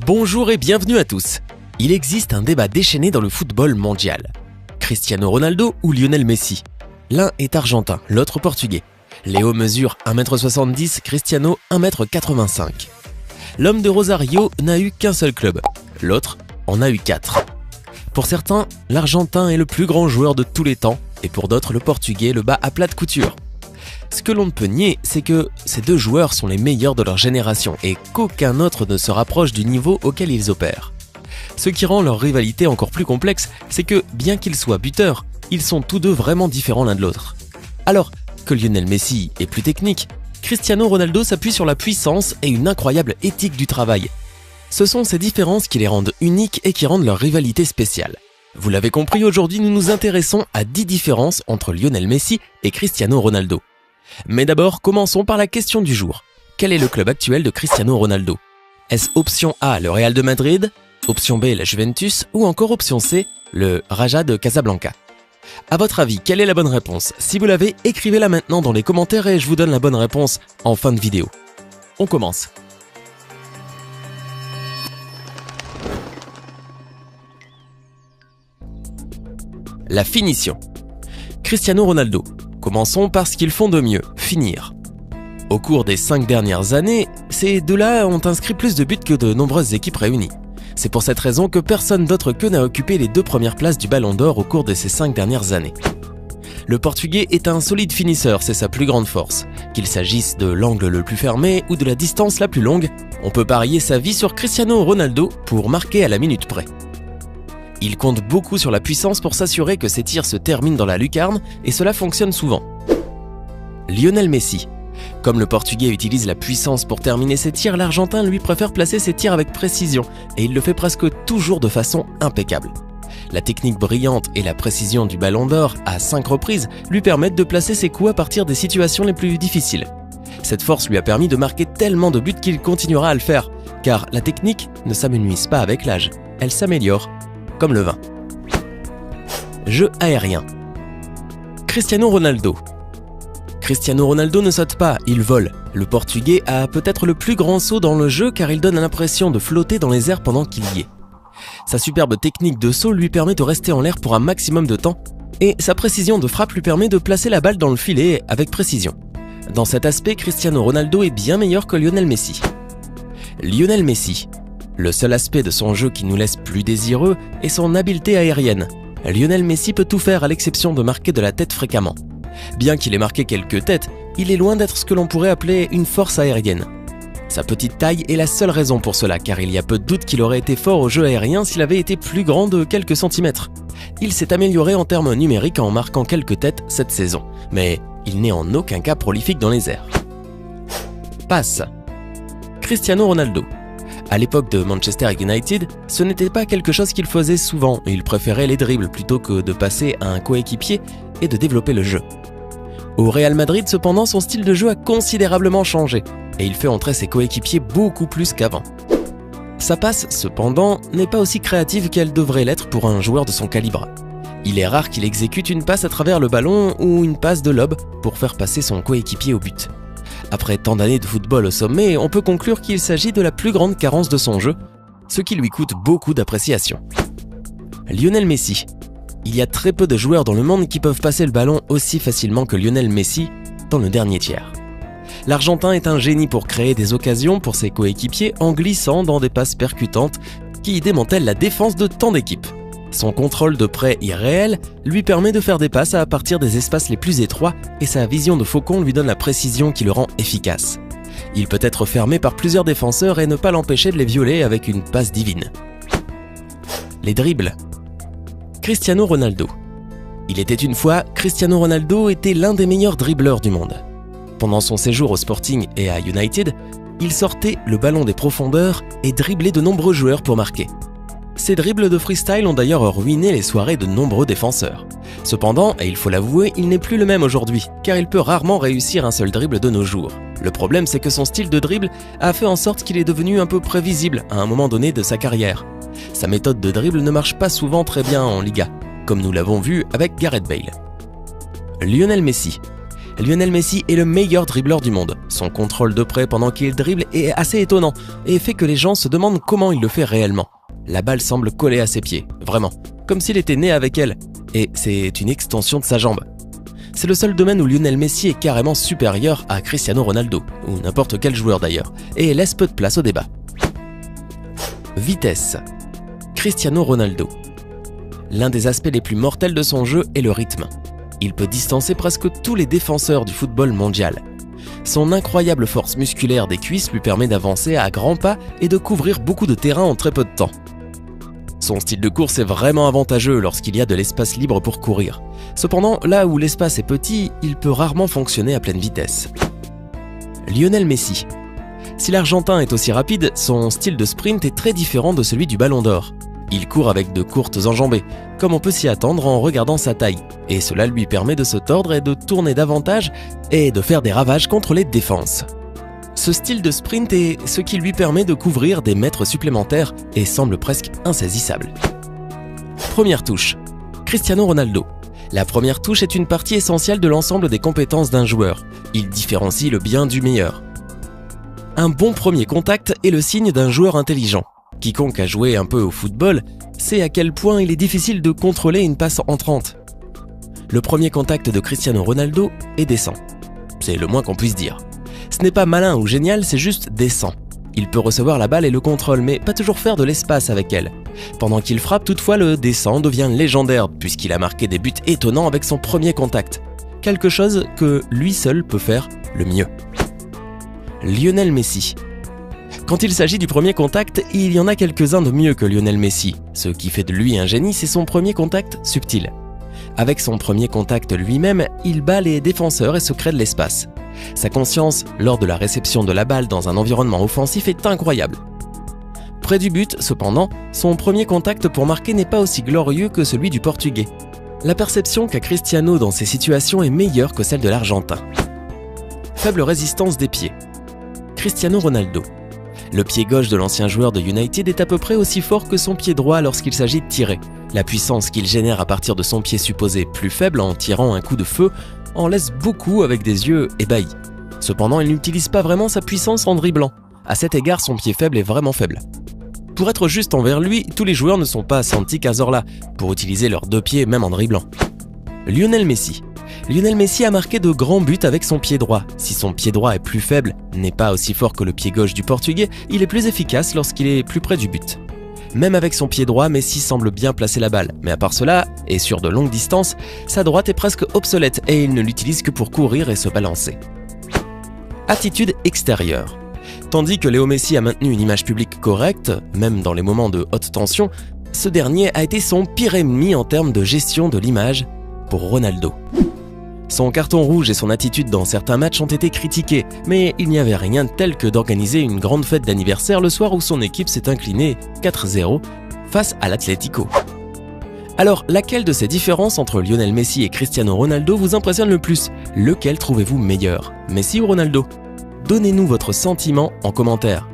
Bonjour et bienvenue à tous. Il existe un débat déchaîné dans le football mondial. Cristiano Ronaldo ou Lionel Messi? L'un est argentin, l'autre portugais. Léo mesure 1,70 m, Cristiano 1,85 m. L'homme de Rosario n'a eu qu'un seul club, l'autre en a eu 4. Pour certains, l'Argentin est le plus grand joueur de tous les temps, et pour d'autres, le Portugais le bat à plat de couture. Ce que l'on ne peut nier, c'est que ces deux joueurs sont les meilleurs de leur génération et qu'aucun autre ne se rapproche du niveau auquel ils opèrent. Ce qui rend leur rivalité encore plus complexe, c'est que, bien qu'ils soient buteurs, ils sont tous deux vraiment différents l'un de l'autre. Alors que Lionel Messi est plus technique, Cristiano Ronaldo s'appuie sur la puissance et une incroyable éthique du travail. Ce sont ces différences qui les rendent uniques et qui rendent leur rivalité spéciale. Vous l'avez compris, aujourd'hui nous nous intéressons à 10 différences entre Lionel Messi et Cristiano Ronaldo. Mais d'abord, commençons par la question du jour. Quel est le club actuel de Cristiano Ronaldo? Est-ce option A, le Real de Madrid, option B, la Juventus ou encore option C, le Raja de Casablanca? À votre avis, quelle est la bonne réponse? Si vous l'avez, écrivez-la maintenant dans les commentaires et je vous donne la bonne réponse en fin de vidéo. On commence. La finition. Cristiano Ronaldo. Commençons par ce qu'ils font de mieux, finir. Au cours des 5 dernières années, ces deux-là ont inscrit plus de buts que de nombreuses équipes réunies. C'est pour cette raison que personne d'autre qu'eux n'a occupé les 2 premières places du Ballon d'Or au cours de ces 5 dernières années. Le Portugais est un solide finisseur, c'est sa plus grande force. Qu'il s'agisse de l'angle le plus fermé ou de la distance la plus longue, on peut parier sa vie sur Cristiano Ronaldo pour marquer à la minute près. Il compte beaucoup sur la puissance pour s'assurer que ses tirs se terminent dans la lucarne et cela fonctionne souvent. Lionel Messi. Comme le Portugais utilise la puissance pour terminer ses tirs, l'Argentin lui préfère placer ses tirs avec précision et il le fait presque toujours de façon impeccable. La technique brillante et la précision du Ballon d'Or à 5 reprises lui permettent de placer ses coups à partir des situations les plus difficiles. Cette force lui a permis de marquer tellement de buts qu'il continuera à le faire, car la technique ne s'amenuise pas avec l'âge, elle s'améliore. Comme le vin. Jeu aérien. Cristiano Ronaldo. Cristiano Ronaldo ne saute pas, il vole. Le Portugais a peut-être le plus grand saut dans le jeu car il donne l'impression de flotter dans les airs pendant qu'il y est. Sa superbe technique de saut lui permet de rester en l'air pour un maximum de temps et sa précision de frappe lui permet de placer la balle dans le filet avec précision. Dans cet aspect, Cristiano Ronaldo est bien meilleur que Lionel Messi. Lionel Messi. Le seul aspect de son jeu qui nous laisse plus désireux est son habileté aérienne. Lionel Messi peut tout faire à l'exception de marquer de la tête fréquemment. Bien qu'il ait marqué quelques têtes, il est loin d'être ce que l'on pourrait appeler une force aérienne. Sa petite taille est la seule raison pour cela, car il y a peu de doute qu'il aurait été fort au jeu aérien s'il avait été plus grand de quelques centimètres. Il s'est amélioré en termes numériques en marquant quelques têtes cette saison, mais il n'est en aucun cas prolifique dans les airs. Passe. Cristiano Ronaldo. À l'époque de Manchester United, ce n'était pas quelque chose qu'il faisait souvent et il préférait les dribbles plutôt que de passer à un coéquipier et de développer le jeu. Au Real Madrid, cependant, son style de jeu a considérablement changé et il fait entrer ses coéquipiers beaucoup plus qu'avant. Sa passe, cependant, n'est pas aussi créative qu'elle devrait l'être pour un joueur de son calibre. Il est rare qu'il exécute une passe à travers le ballon ou une passe de lob pour faire passer son coéquipier au but. Après tant d'années de football au sommet, on peut conclure qu'il s'agit de la plus grande carence de son jeu, ce qui lui coûte beaucoup d'appréciation. Lionel Messi. Il y a très peu de joueurs dans le monde qui peuvent passer le ballon aussi facilement que Lionel Messi dans le dernier tiers. L'Argentin est un génie pour créer des occasions pour ses coéquipiers en glissant dans des passes percutantes qui démantèlent la défense de tant d'équipes. Son contrôle de près irréel lui permet de faire des passes à partir des espaces les plus étroits et sa vision de faucon lui donne la précision qui le rend efficace. Il peut être fermé par plusieurs défenseurs et ne pas l'empêcher de les violer avec une passe divine. Les dribbles. Cristiano Ronaldo. Il était une fois, Cristiano Ronaldo était l'un des meilleurs dribbleurs du monde. Pendant son séjour au Sporting et à United, il sortait le ballon des profondeurs et driblait de nombreux joueurs pour marquer. Ces dribbles de freestyle ont d'ailleurs ruiné les soirées de nombreux défenseurs. Cependant, et il faut l'avouer, il n'est plus le même aujourd'hui, car il peut rarement réussir un seul dribble de nos jours. Le problème, c'est que son style de dribble a fait en sorte qu'il est devenu un peu prévisible à un moment donné de sa carrière. Sa méthode de dribble ne marche pas souvent très bien en Liga, comme nous l'avons vu avec Gareth Bale. Lionel Messi. Lionel Messi est le meilleur dribbleur du monde. Son contrôle de près pendant qu'il dribble est assez étonnant et fait que les gens se demandent comment il le fait réellement. La balle semble coller à ses pieds, vraiment, comme s'il était né avec elle, et c'est une extension de sa jambe. C'est le seul domaine où Lionel Messi est carrément supérieur à Cristiano Ronaldo, ou n'importe quel joueur d'ailleurs, et laisse peu de place au débat. Vitesse. Cristiano Ronaldo. L'un des aspects les plus mortels de son jeu est le rythme. Il peut distancer presque tous les défenseurs du football mondial. Son incroyable force musculaire des cuisses lui permet d'avancer à grands pas et de couvrir beaucoup de terrain en très peu de temps. Son style de course est vraiment avantageux lorsqu'il y a de l'espace libre pour courir. Cependant, là où l'espace est petit, il peut rarement fonctionner à pleine vitesse. Lionel Messi. Si l'Argentin est aussi rapide, son style de sprint est très différent de celui du Ballon d'Or. Il court avec de courtes enjambées, comme on peut s'y attendre en regardant sa taille, et cela lui permet de se tordre et de tourner davantage et de faire des ravages contre les défenses. Ce style de sprint est ce qui lui permet de couvrir des mètres supplémentaires et semble presque insaisissable. Première touche. Cristiano Ronaldo. La première touche est une partie essentielle de l'ensemble des compétences d'un joueur. Il différencie le bien du meilleur. Un bon premier contact est le signe d'un joueur intelligent. Quiconque a joué un peu au football sait à quel point il est difficile de contrôler une passe entrante. Le premier contact de Cristiano Ronaldo est décent. C'est le moins qu'on puisse dire. Ce n'est pas malin ou génial, c'est juste décent. Il peut recevoir la balle et le contrôle, mais pas toujours faire de l'espace avec elle. Pendant qu'il frappe, toutefois, le décent devient légendaire, puisqu'il a marqué des buts étonnants avec son premier contact. Quelque chose que lui seul peut faire le mieux. Lionel Messi. Quand il s'agit du premier contact, il y en a quelques-uns de mieux que Lionel Messi. Ce qui fait de lui un génie, c'est son premier contact subtil. Avec son premier contact lui-même, il bat les défenseurs et se crée de l'espace. Sa conscience, lors de la réception de la balle dans un environnement offensif, est incroyable. Près du but, cependant, son premier contact pour marquer n'est pas aussi glorieux que celui du Portugais. La perception qu'a Cristiano dans ces situations est meilleure que celle de l'Argentin. Faible résistance des pieds. Cristiano Ronaldo. Le pied gauche de l'ancien joueur de United est à peu près aussi fort que son pied droit lorsqu'il s'agit de tirer. La puissance qu'il génère à partir de son pied supposé plus faible en tirant un coup de feu en laisse beaucoup avec des yeux ébahis. Cependant, il n'utilise pas vraiment sa puissance en dribblant. À cet égard, son pied faible est vraiment faible. Pour être juste envers lui, tous les joueurs ne sont pas Santi Cazorla pour utiliser leurs deux pieds même en dribblant. Lionel Messi. Lionel Messi a marqué de grands buts avec son pied droit. Si son pied droit est plus faible, n'est pas aussi fort que le pied gauche du Portugais, il est plus efficace lorsqu'il est plus près du but. Même avec son pied droit, Messi semble bien placer la balle. Mais à part cela, et sur de longues distances, sa droite est presque obsolète et il ne l'utilise que pour courir et se balancer. Attitude extérieure. Tandis que Léo Messi a maintenu une image publique correcte, même dans les moments de haute tension, ce dernier a été son pire ennemi en termes de gestion de l'image pour Ronaldo. Son carton rouge et son attitude dans certains matchs ont été critiqués, mais il n'y avait rien de tel que d'organiser une grande fête d'anniversaire le soir où son équipe s'est inclinée 4-0 face à l'Atlético. Alors, laquelle de ces différences entre Lionel Messi et Cristiano Ronaldo vous impressionne le plus? Lequel trouvez-vous meilleur, Messi ou Ronaldo? Donnez-nous votre sentiment en commentaire.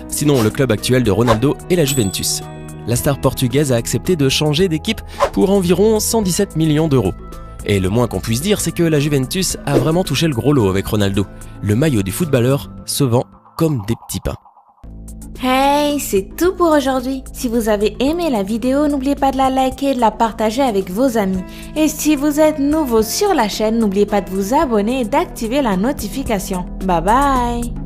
Sinon, le club actuel de Ronaldo est la Juventus. La star portugaise a accepté de changer d'équipe pour environ 117 millions d'euros. Et le moins qu'on puisse dire, c'est que la Juventus a vraiment touché le gros lot avec Ronaldo. Le maillot du footballeur se vend comme des petits pains. Hey, c'est tout pour aujourd'hui. Si vous avez aimé la vidéo, n'oubliez pas de la liker et de la partager avec vos amis. Et si vous êtes nouveau sur la chaîne, n'oubliez pas de vous abonner et d'activer la notification. Bye bye!